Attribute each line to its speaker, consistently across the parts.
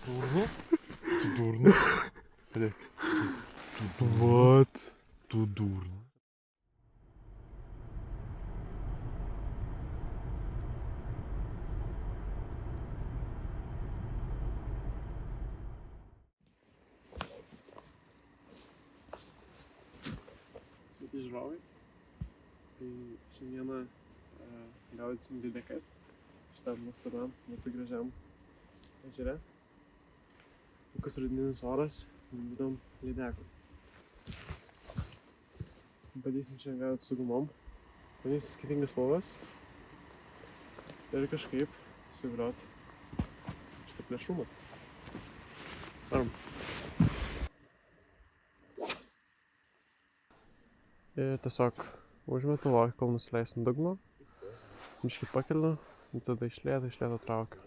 Speaker 1: Durnas? Tu durnas? Paliek. Tu durnas?
Speaker 2: What?
Speaker 1: Tu durnas?
Speaker 2: Sveiki žiūrovai. Tai šiandieną gaudysim lydekas šitam nuostabiam, labai gražiam ežere. Puikus rudeninis oras, būdam lydekų. Bandysim šiandien gaudyti su gumom. Bandysim skirtingas spalvas ir kažkaip suviliot šitą plėšrumą. Varom. Ir tiesiog užmetu lokį, kol nusileisim dugno. Biškį pakeliu ir tada iš lėto traukiu.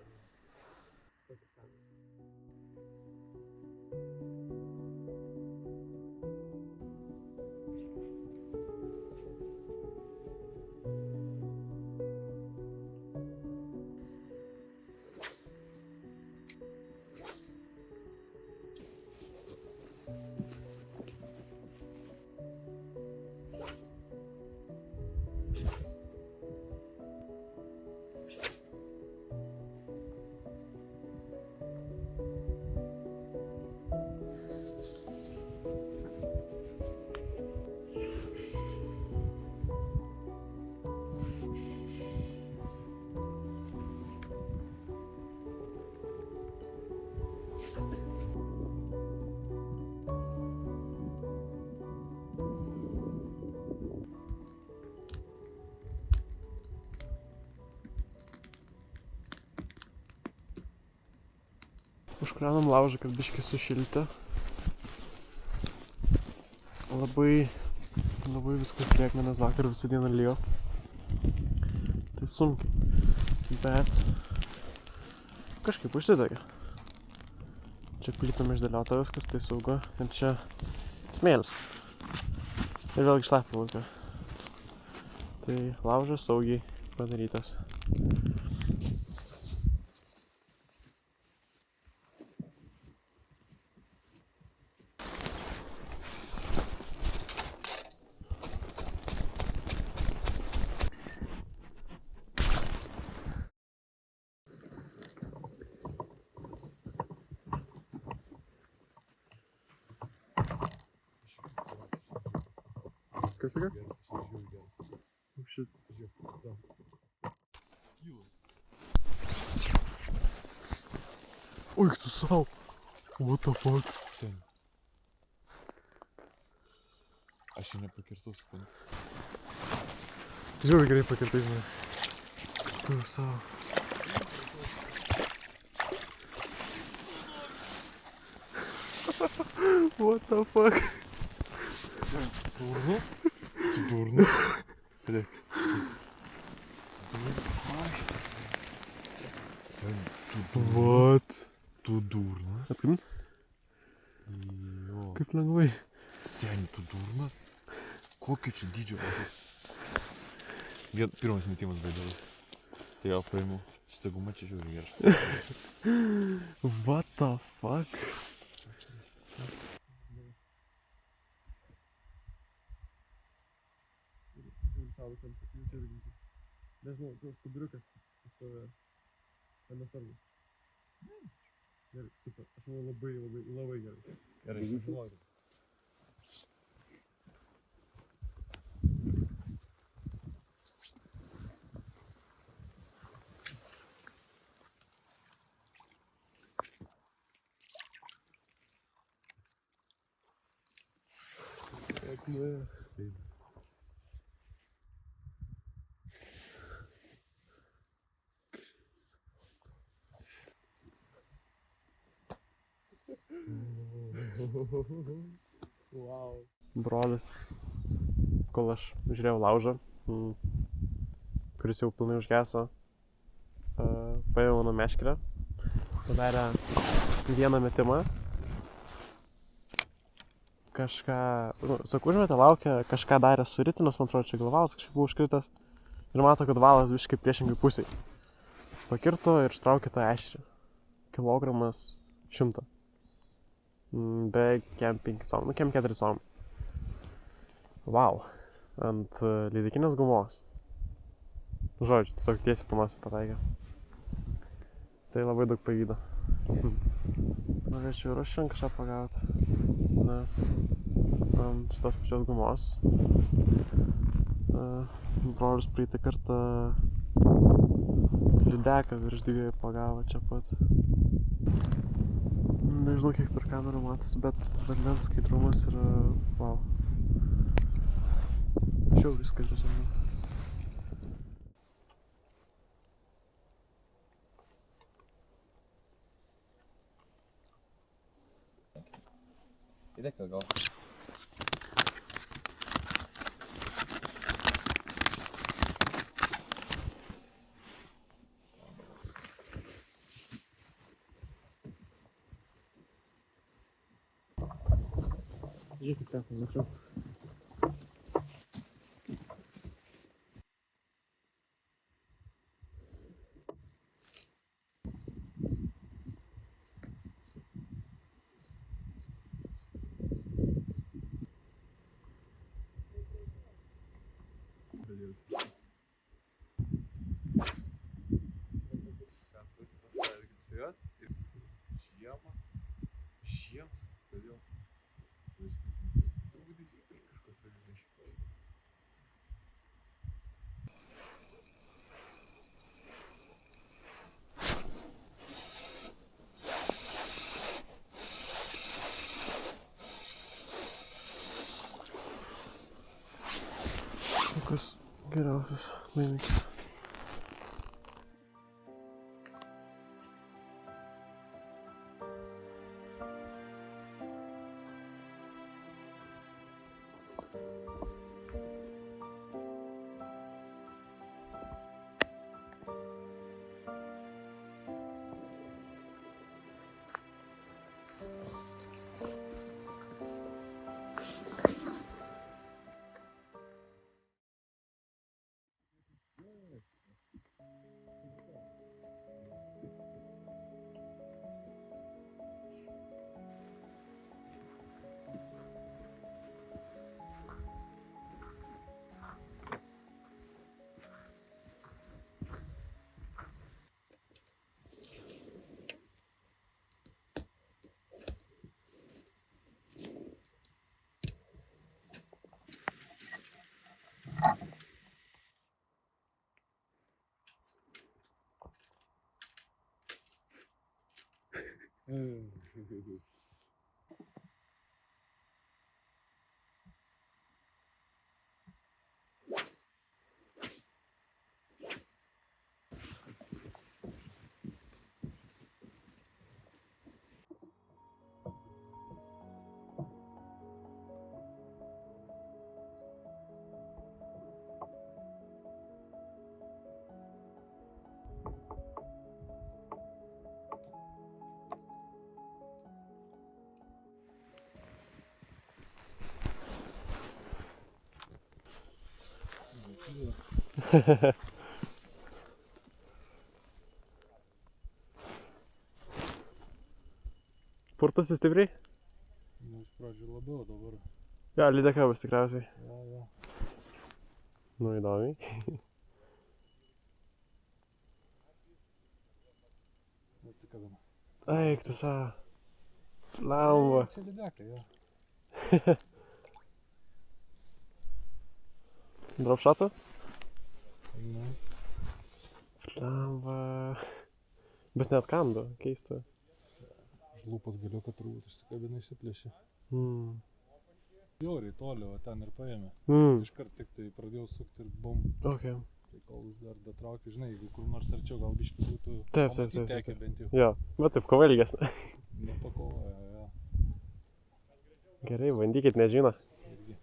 Speaker 2: Užkūrenam laužą, kad biškį sušilti. Labai viskas drėgna, nes vakar visą dieną lijo. Tai sunkiai, bet kažkaip užsidegė. Čia plytom išdėliota viskas, tai saugu. Ir čia smėlis. Ir vėlgi šlapia lauke. Tai laužas saugiai padarytas. Kas tokia? Oh shit. Oi, tu sau. What the fuck?
Speaker 1: Sen. Aš jį nepakirtau, suprantu.
Speaker 2: Žiūrėjau gerai pakirtai, žinai. Tu sau. What the fuck?
Speaker 1: Sen, durnas? Tu durnas? Paliek. Sen, tu durnas?
Speaker 2: What?
Speaker 1: Tu durnas?
Speaker 2: Atkabint?
Speaker 1: Jo.
Speaker 2: Kaip lengvai.
Speaker 1: Sen, tu durnas? Kokio čia dydžio? Pirmas metimas baidėlis. Tai gal paimu. Šitą gumą čia žiūri gerai.
Speaker 2: What the fuck? Savo ten jaučiu. Nežinau, koks skudriukas pas tave. Ar nesvarbu? Gerai, super. Aš manau labai gerai.
Speaker 1: Gerai, žinau.
Speaker 2: Akme. Wow. Brolis, kol aš žiūrėjau laužą, kuris jau pilnai užgeso, paėmė mano meškerę, padarė vieną metimą, kažką, sakau, užmetė laukia, kažką darė su ritinas, man atrodo, čia galvalas kažkaip buvo užkritęs ir mato, kad valas visiškai priešingai pusiai. Pakirto ir ištraukė tą ešerį. Kilogramas 100. Be kem 5 cm, nu kem 4 cm. Wow. Ant lydikinės gumos. Žodžiu, tiesiog tiesiai po nosį pataikė. Tai labai daug pavydo. Norėčiau ir aš šiandien kažką pagauti, nes ant šitos pačios gumos brolis praeitą kartą lydeką virš 2 pagavo čia pat. Nežinau, kiek per kamerą matosi, bet vandens skaidrumas yra wow. Žiauriai skaidrus vandens.
Speaker 1: Įdėk gal.
Speaker 2: Žiūrėkit, ką pamačiau. Kas geriausias laimikis. Purtosi stipriai?
Speaker 1: Nu, iš pradžių labiau dabar.
Speaker 2: Jo, lydeka bus tikriausiai.
Speaker 1: Jo.
Speaker 2: Nu, įdomiai.
Speaker 1: Atsikabina.
Speaker 2: Eik, tu sa. Lamba.
Speaker 1: Čia lydekai, jo.
Speaker 2: Dropshot'u?
Speaker 1: Nu.
Speaker 2: Lamba. Bet net kando, keista.
Speaker 1: Žlūpas galiuką turbūt išsikabina, išsiplėšė.
Speaker 2: Mm.
Speaker 1: Jauriai toli, o ten ir paėmė.
Speaker 2: Mm.
Speaker 1: Iškart tik tai pradėjau sukti ir bum.
Speaker 2: Okay.
Speaker 1: Tai kol dar datraukė, žinai, jeigu kur nors arčiau gal biškį būtų
Speaker 2: Taip.
Speaker 1: tekę bent jau.
Speaker 2: Jo, bet taip, kova ilgesnė.
Speaker 1: Nepakovoja, jo.
Speaker 2: Gerai, bandykit, nežino.
Speaker 1: Irgi.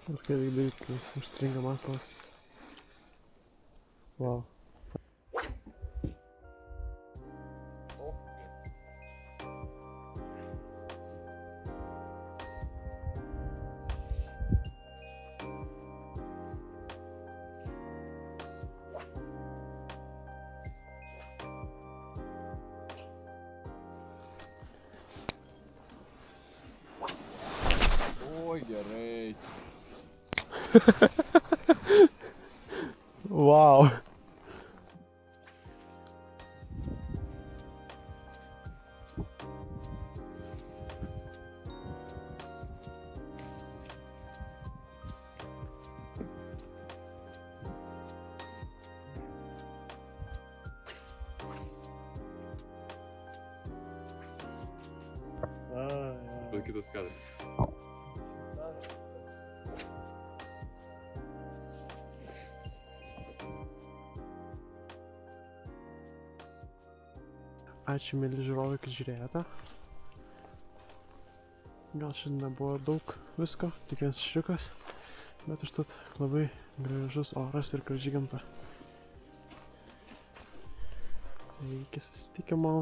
Speaker 2: Ir kai reikia daryti, kai užstringa masalas. Wow.
Speaker 1: Oi, gerai.
Speaker 2: Wow.
Speaker 1: Gal kitas kadras.
Speaker 2: Ačiū mėly žiūrovai, kad žiūrėjote. Gal šiandien nebuvo daug visko, tik vienas šriukas, bet užtat labai gražus oras ir graži gamta. Iki susitikimo.